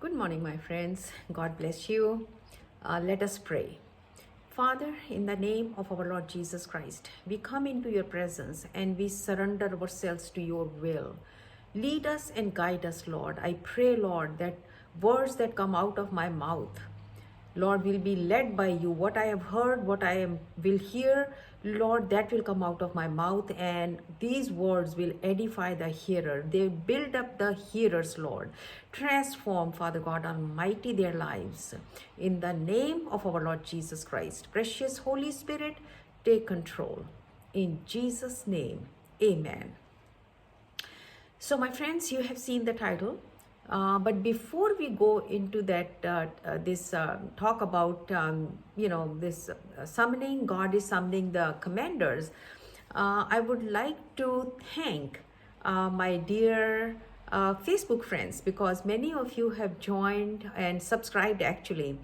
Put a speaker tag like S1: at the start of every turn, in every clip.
S1: Good morning, my friends. God bless you. Let us pray. Father, in the name of our Lord Jesus Christ, we come into your presence and we surrender ourselves to your will. Lead us and guide us, Lord. I pray, Lord, that words that come out of my mouth, Lord, will be led by you. What I have heard, will hear, Lord, that will come out of my mouth, and these words will edify the hearer. They build up the hearers, Lord. Transform, Father God Almighty, their lives. In the name of our Lord Jesus Christ, precious Holy Spirit, take control. In Jesus' name, amen. So, my friends, you have seen the title. But before we go into that, this talk about, this summoning, God is summoning the commanders, I would like to thank my dear Facebook friends, because many of you have joined and subscribed actually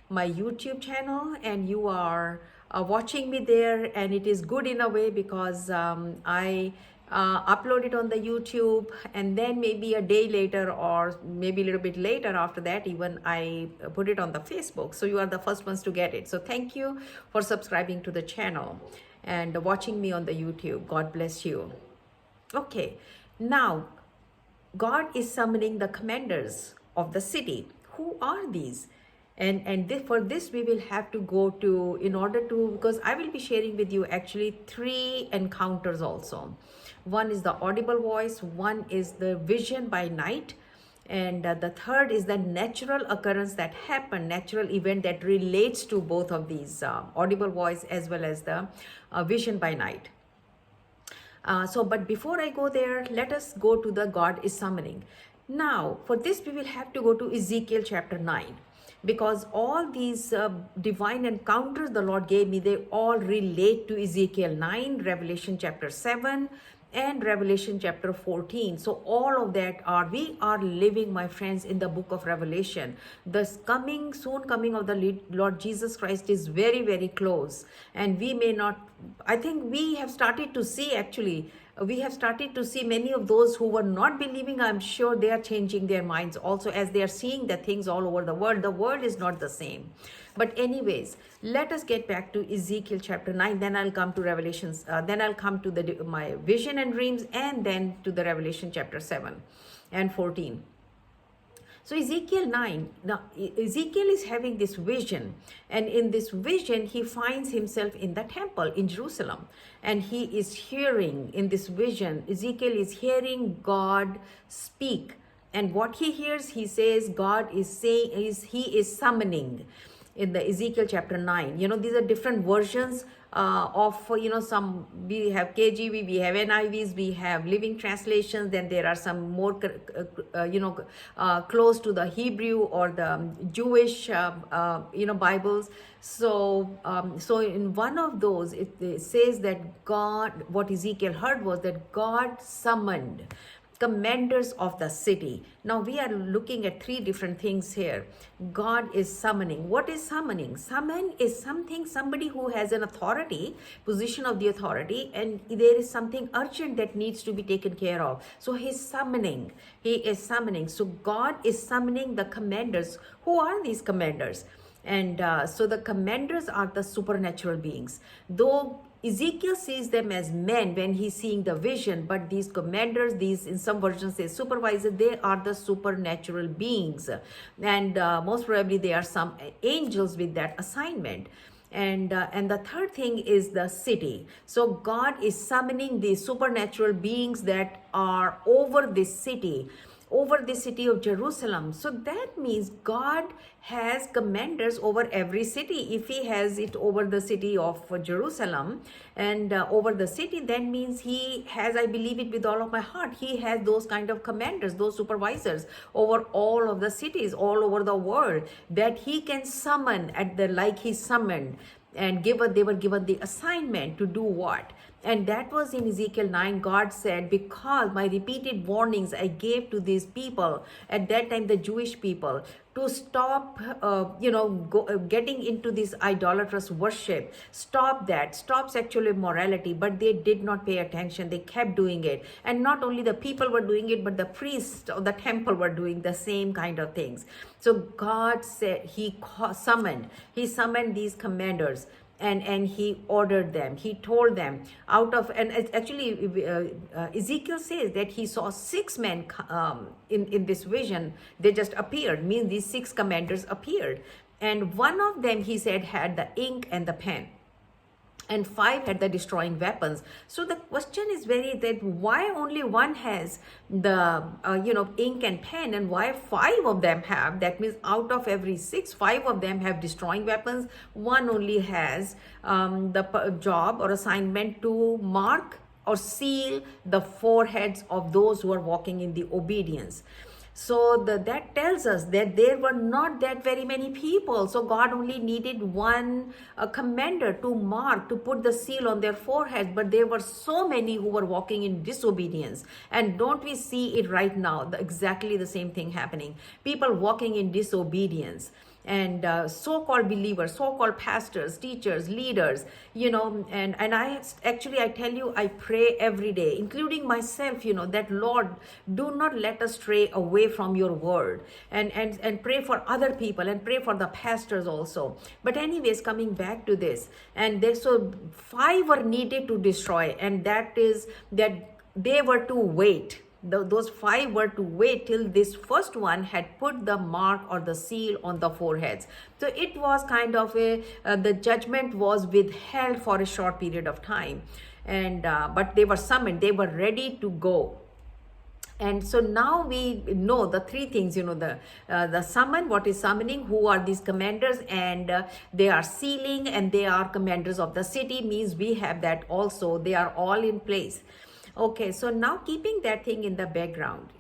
S1: my YouTube channel, and you are watching me there, and it is good in a way because I upload it on the YouTube, and then maybe a day later or maybe a little bit later after that even I put it on the Facebook. So you are the first ones to get it. So thank you for subscribing to the channel and watching me on the YouTube. God bless you. Okay, now God is summoning the commanders of the city. Who are these? For this we will have to go to, in order to, because I will be sharing with you actually 3 encounters also. One is the audible voice, one is the vision by night, and the third is the natural occurrence that happened, natural event that relates to both of these, audible voice as well as the vision by night. But before I go there, let us go to the God is summoning. Now, for this, we will have to go to Ezekiel chapter 9, because all these divine encounters the Lord gave me, they all relate to Ezekiel 9, Revelation chapter 7, and Revelation chapter 14. So all of that we are living, my friends, in the book of Revelation. The soon coming of the Lord Jesus Christ is very, very close. And we may not, I think we have started to see actually, we have started to see many of those who were not believing. I'm sure they are changing their minds also as they are seeing the things all over the world. The world is not the same. But anyways, let us get back to Ezekiel chapter 9. Then I'll come to Revelations. Then I'll come to my vision and dreams, and then to the Revelation chapter 7 and 14. So Ezekiel 9, now Ezekiel is having this vision, and in this vision he finds himself in the temple in Jerusalem, and he is hearing in this vision, Ezekiel is hearing God speak, and what he hears, he says God is saying, he is summoning in the Ezekiel chapter 9. These are different versions of, some, we have KJV, we have NIVs, we have living translations, then there are some more, close to the Hebrew or the Jewish, Bibles. So in one of those, it says that God, what Ezekiel heard was that God summoned commanders of the city. Now we are looking at 3 different things here. God is summoning. What is summoning? Summon is somebody who has an authority, position of the authority, and there is something urgent that needs to be taken care of. So he's summoning. He is summoning. So God is summoning the commanders. Who are these commanders? And so the commanders are the supernatural beings. Though Ezekiel sees them as men when he's seeing the vision, but these commanders, these in some versions say supervisor, they are the supernatural beings, and most probably they are some angels with that assignment. And the third thing is the city. So God is summoning these supernatural beings that are over this city of Jerusalem. So that means God has commanders over every city. If he has it over the city of Jerusalem and over the city, that means he has, I believe it with all of my heart, he has those kind of commanders, those supervisors over all of the cities all over the world that he can summon like he summoned, and they were given the assignment to do what? And that was in Ezekiel 9. God said, because my repeated warnings I gave to these people, at that time the Jewish people, to stop getting into this idolatrous worship, stop sexual immorality, but they did not pay attention. They kept doing it, and not only the people were doing it, but the priests of the temple were doing the same kind of things. So God said, he summoned these commanders, and he ordered them, he told them, out of, and actually Ezekiel says that he saw 6 men in this vision. They just appeared, means these 6 commanders appeared, and one of them, he said, had the ink and the pen, and 5 had the destroying weapons. So the question is that why only one has the ink and pen, and why 5 of them have? That means out of every 6, 5 of them have destroying weapons. One only has the job or assignment to mark or seal the foreheads of those who are walking in the obedience. So that tells us that there were not that very many people. So God only needed one commander to mark, to put the seal on their foreheads. But there were so many who were walking in disobedience. And don't we see it right now? Exactly the same thing happening. People walking in disobedience. And so-called believers, so-called pastors, teachers, leaders, and I tell you, I pray every day, including myself, that Lord, do not let us stray away from your word, and pray for other people, and pray for the pastors also. But anyways, coming back to this, and so 5 were needed to destroy, and that is that they were to wait. Those 5 were to wait till this first one had put the mark or the seal on the foreheads. So it was kind of the judgment was withheld for a short period of time, and but they were summoned, they were ready to go. And so now we know the 3 things, the summon, what is summoning, who are these commanders, and they are sealing, and they are commanders of the city, means we have that also. They are all in place. Okay, so now keeping that thing in the background,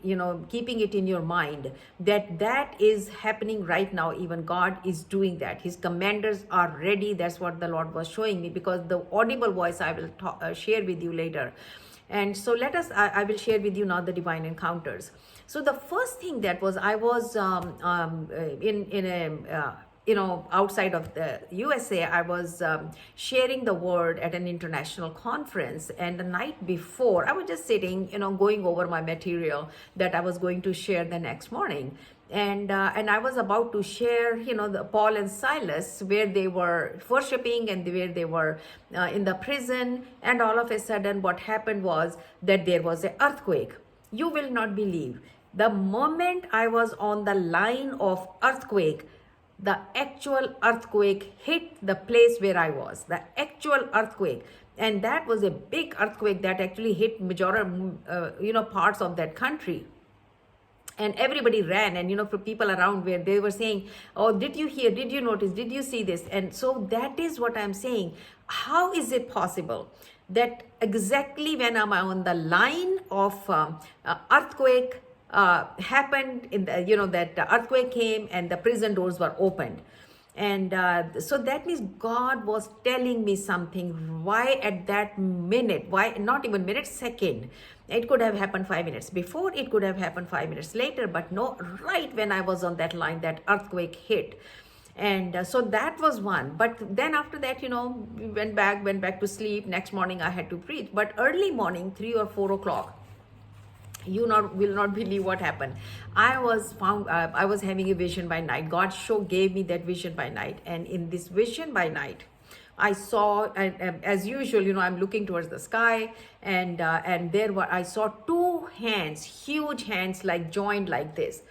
S1: keeping it in your mind, that is happening right now. Even God is doing that. His commanders are ready. That's what the Lord was showing me, because the audible voice I will share with you later. And so I will share with you now the divine encounters. So the first thing that was, I was outside of the USA, I was sharing the word at an international conference. And the night before, I was just sitting, going over my material that I was going to share the next morning. And I was about to share, the Paul and Silas, where they were worshiping and where they were in the prison. And all of a sudden, what happened was that there was an earthquake. You will not believe. The moment I was on the line of earthquake, the actual earthquake hit the place where I was, the actual earthquake. And that was a big earthquake that actually hit majority, parts of that country. And everybody ran, and for people around where they were saying, oh, did you hear, did you notice, did you see this? And so that is what I'm saying. How is it possible that exactly when I'm on the line of earthquake, happened in the, that the earthquake came and the prison doors were opened? And so that means God was telling me something. Why at that minute? Why not even minute, second? It could have happened 5 minutes before, it could have happened 5 minutes later, but no, right when I was on that line, that earthquake hit. And so that was one. But then after that, we went back to sleep. Next morning I had to preach. But early morning, 3 or 4 o'clock, you will not believe what happened. I was having a vision by night. God gave me that vision by night. And in this vision by night, I saw, and as usual, I'm looking towards the sky, and I saw 2 hands, huge hands, like joined like this.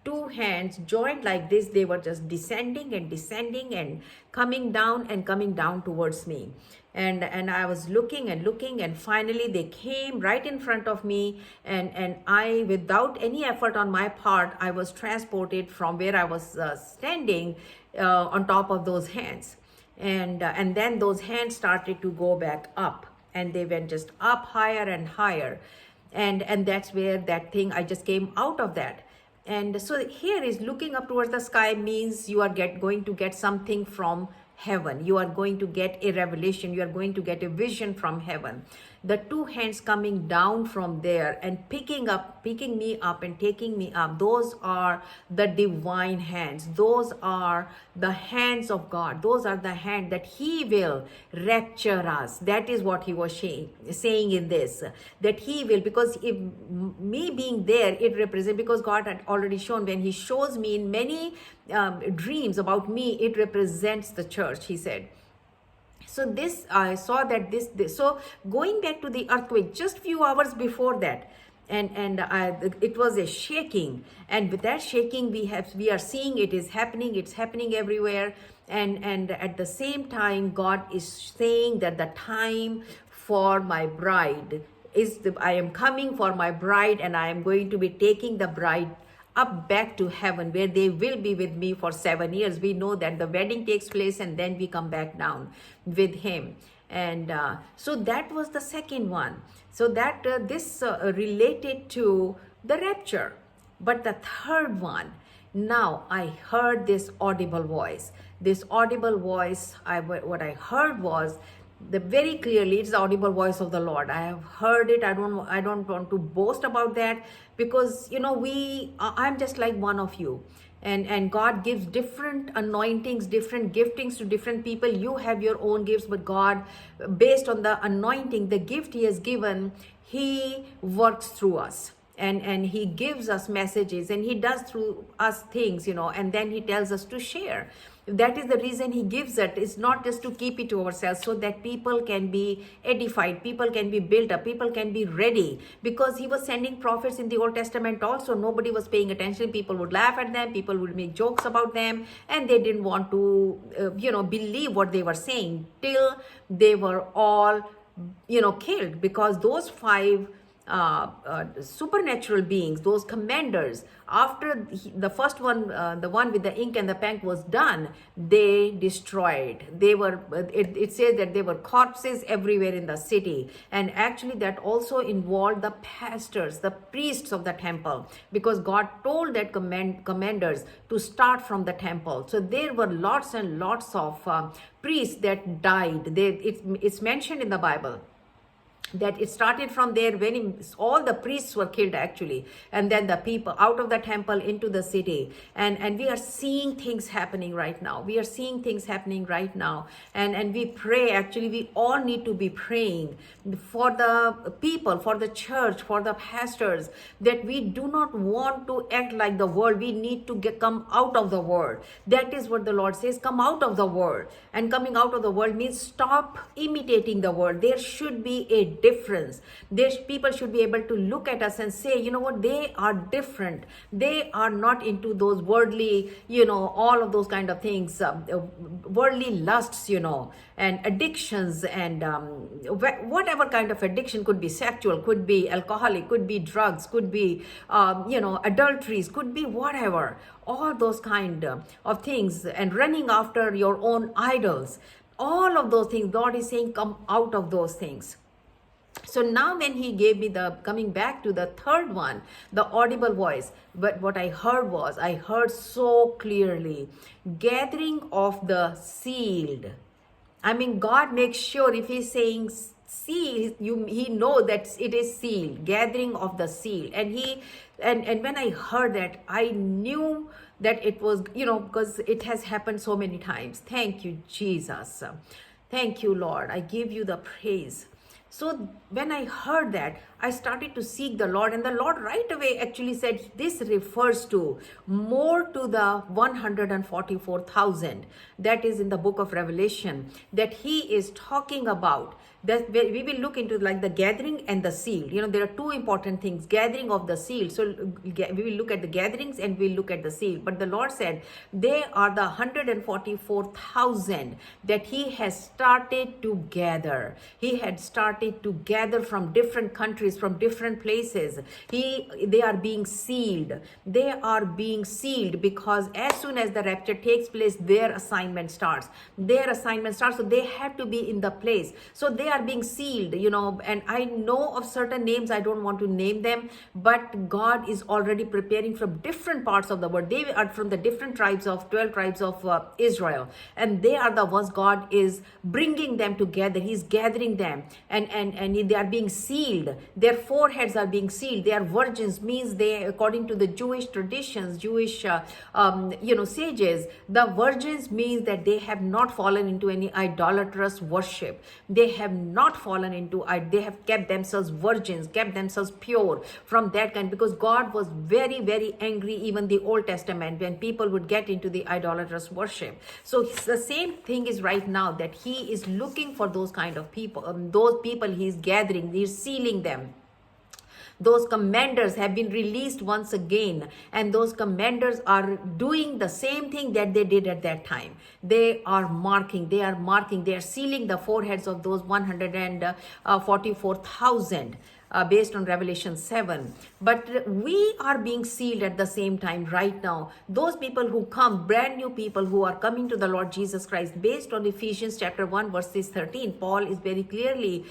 S1: 2 hands joined like this. They were just descending and coming down towards me. And I was looking, and finally they came right in front of me, and I, without any effort on my part, I was transported from where I was standing on top of those hands. And then those hands started to go back up, and they went just up higher and higher. And that's where that thing, I just came out of that. And so here is looking up towards the sky means you are going to get something from heaven. You are going to get a revelation. You are going to get a vision from heaven. the two hands coming down from there and picking me up and taking me up, those are the divine hands. Those are the hands of God. Those are the hand that he will rapture us. That is what he was saying in this, that he will, because if me being there, it represents, because God had already shown, when he shows me in many dreams about me, it represents the church, he said. So this, I saw that this, so going back to the earthquake, just few hours before that, it was a shaking, and with that shaking we are seeing it is happening. It's happening everywhere, and at the same time, God is saying that the time for my bride is I am coming for my bride, and I am going to be taking the bride up back to heaven, where they will be with me for 7 years. We know that the wedding takes place and then we come back down with him. And so that was the second one. So that this related to the rapture. But the third one, now I heard this audible voice. This audible voice, what I heard was, the very clearly, it's the audible voice of the Lord. I have heard it. I don't want to boast about that, because I'm just like one of you, and God gives different anointings, different giftings to different people. You have your own gifts, but God, based on the anointing, the gift he has given, he works through us. And he gives us messages, and he does through us things, and then he tells us to share. That is the reason he gives it. It's not just to keep it to ourselves, so that people can be edified, people can be built up, people can be ready. Because he was sending prophets in the Old Testament also. Nobody was paying attention. People would laugh at them, people would make jokes about them, and they didn't want to believe what they were saying, till they were all killed. Because those five supernatural beings, those commanders, after the first one, the one with the ink and the pen was done, they destroyed. They were, it says that there were corpses everywhere in the city. And actually that also involved the pastors, the priests of the temple, because God told that commanders to start from the temple. So there were lots and lots of priests that died. It's mentioned in the Bible that it started from there, when all the priests were killed actually, and then the people out of the temple into the city. And we are seeing things happening right now. We are seeing things happening right now. And we pray, actually we all need to be praying for the people, for the church, for the pastors, that we do not want to act like the world. We need to come out of the world. That is what the Lord says, come out of the world. And coming out of the world means stop imitating the world. There should be a difference. People should be able to look at us and say, you know what, they are different. They are not into those worldly, all of those kind of things, worldly lusts, and addictions, and whatever kind of addiction, could be sexual, could be alcoholic, could be drugs, could be, adulteries, could be whatever, all those kind of things, and running after your own idols. All of those things, God is saying, come out of those things. So now when he gave me coming back to the third one, the audible voice, but what I heard so clearly, gathering of the sealed. I mean, God makes sure, if he's saying seal, he know that it is sealed, gathering of the seal. And when I heard that, I knew that it was, because it has happened so many times. Thank you, Jesus. Thank you, Lord. I give you the praise. So when I heard that, I started to seek the Lord, and the Lord right away actually said, this refers to more to the 144,000 that is in the book of Revelation, that he is talking about. That we will look into like the gathering and the seal. There are two important things, gathering of the seal. So we will look at the gatherings and we'll look at the seal. But the Lord said they are the 144,000 that he has started to gather. He had started to gather from different countries, from different places. They are being sealed. They are being sealed because as soon as the rapture takes place, their assignment starts. So they have to be in the place. So they they are being sealed, and I know of certain names, I don't want to name them, but God is already preparing from different parts of the world. They are from the different tribes of 12 tribes of Israel, and they are the ones God is bringing them together. He's gathering them, and they are being sealed. Their foreheads are being sealed. They are virgins, means they, according to the Jewish traditions, Jewish sages, the virgins means that they have not fallen into any idolatrous worship. They have not fallen into, they have kept themselves virgins, kept themselves pure from that kind, because God was very, very angry, even the Old Testament, when people would get into the idolatrous worship. So the same thing is right now, that He is looking for those kind of people, those people He's gathering, He's sealing them. Those commanders have been released once again, and those commanders are doing the same thing that they did at that time. They are marking, they are sealing the foreheads of those 144,000. Based on Revelation 7. But we are being sealed at the same time right now. Those people who come, brand new people who are coming to the Lord Jesus Christ, based on Ephesians chapter 1 verses 13, Paul is very clearly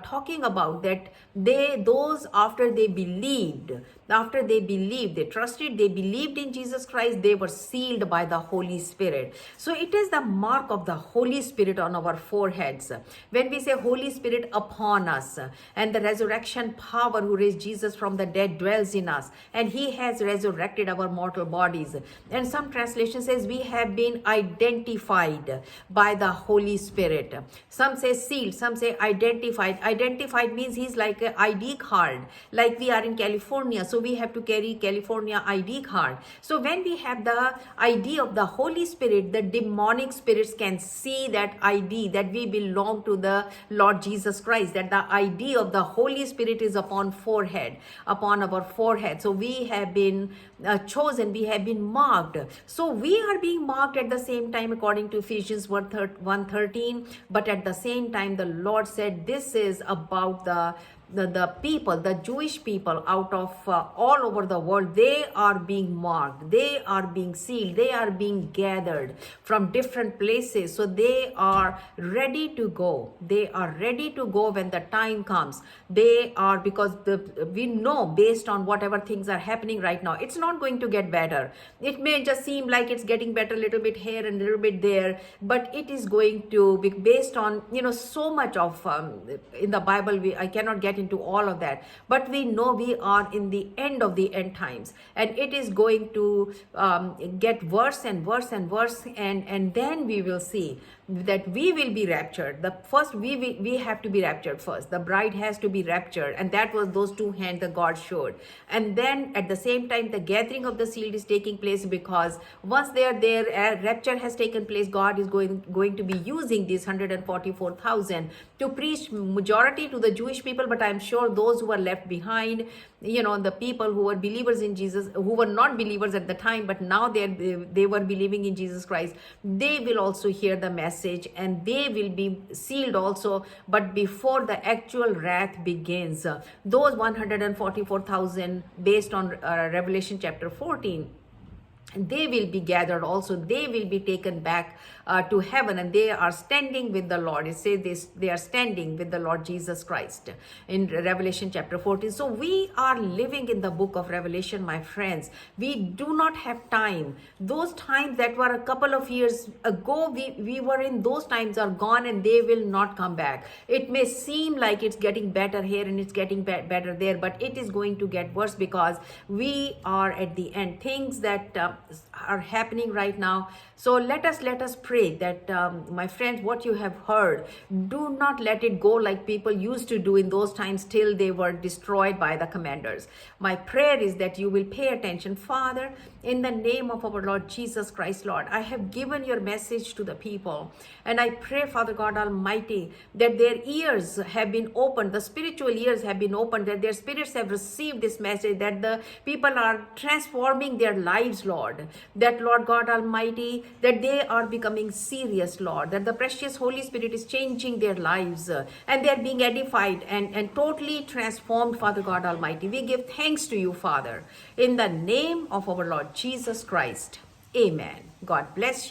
S1: talking about that those after they believed, they trusted, they believed in Jesus Christ, they were sealed by the Holy Spirit. So it is the mark of the Holy Spirit on our foreheads. When we say Holy Spirit upon us, and the resurrection power who raised Jesus from the dead dwells in us, and He has resurrected our mortal bodies. And some translation says we have been identified by the Holy Spirit. Some say sealed, some say identified. Identified means He's like an ID card, like we are in California, so we have to carry California ID card. So when we have the ID of the Holy Spirit, the demonic spirits can see that ID, that we belong to the Lord Jesus Christ, that the ID of the Holy Spirit is upon our forehead. So we have been chosen, we have been marked. So we are being marked at the same time, according to Ephesians 1:13. But at the same time, the Lord said this is about the people, the Jewish people out of all over the world. They are being marked, they are being sealed, they are being gathered from different places. So they are ready to go. They are ready to go when the time comes. They are, because we know, based on whatever things are happening right now, it's not going to get better. It may just seem like it's getting better a little bit here and a little bit there, but it is going to be based on so much of in the Bible. I cannot get into all of that, but we know we are in the end of the end times, and it is going to get worse and worse and worse, and then we will see that we will be raptured. The first, we have to be raptured first. The bride has to be raptured, and that was those two hands that God showed. And then at the same time, the gathering of the sealed is taking place, because once they are there, rapture has taken place. God is going to be using these 144,000 to preach majority to the Jewish people, but I'm sure those who are left behind, the people who were believers in Jesus, who were not believers at the time, but now they were believing in Jesus Christ, they will also hear the message, and they will be sealed also. But before the actual wrath begins, those 144,000, based on Revelation chapter 14, they will be gathered also. They will be taken back to heaven, and they are standing with the Lord. It says they are standing with the Lord Jesus Christ in Revelation chapter 14. So we are living in the book of Revelation, my friends. We do not have time. Those times that were a couple of years ago, we were in, those times are gone, and they will not come back. It may seem like it's getting better here and it's getting better there, but it is going to get worse, because we are at the end. Things that are happening right now. So let us pray that, my friends, what you have heard, do not let it go like people used to do in those times till they were destroyed by the commanders. My prayer is that you will pay attention. Father, in the name of our Lord Jesus Christ, Lord, I have given your message to the people, and I pray, Father God Almighty, that their ears have been opened, the spiritual ears have been opened, that their spirits have received this message, that the people are transforming their lives, Lord, that, Lord God Almighty, that they are becoming serious, Lord, that the precious Holy Spirit is changing their lives, and they are being edified and totally transformed, Father God Almighty. We give thanks to you, Father, in the name of our Lord Jesus Christ. Amen. God bless you.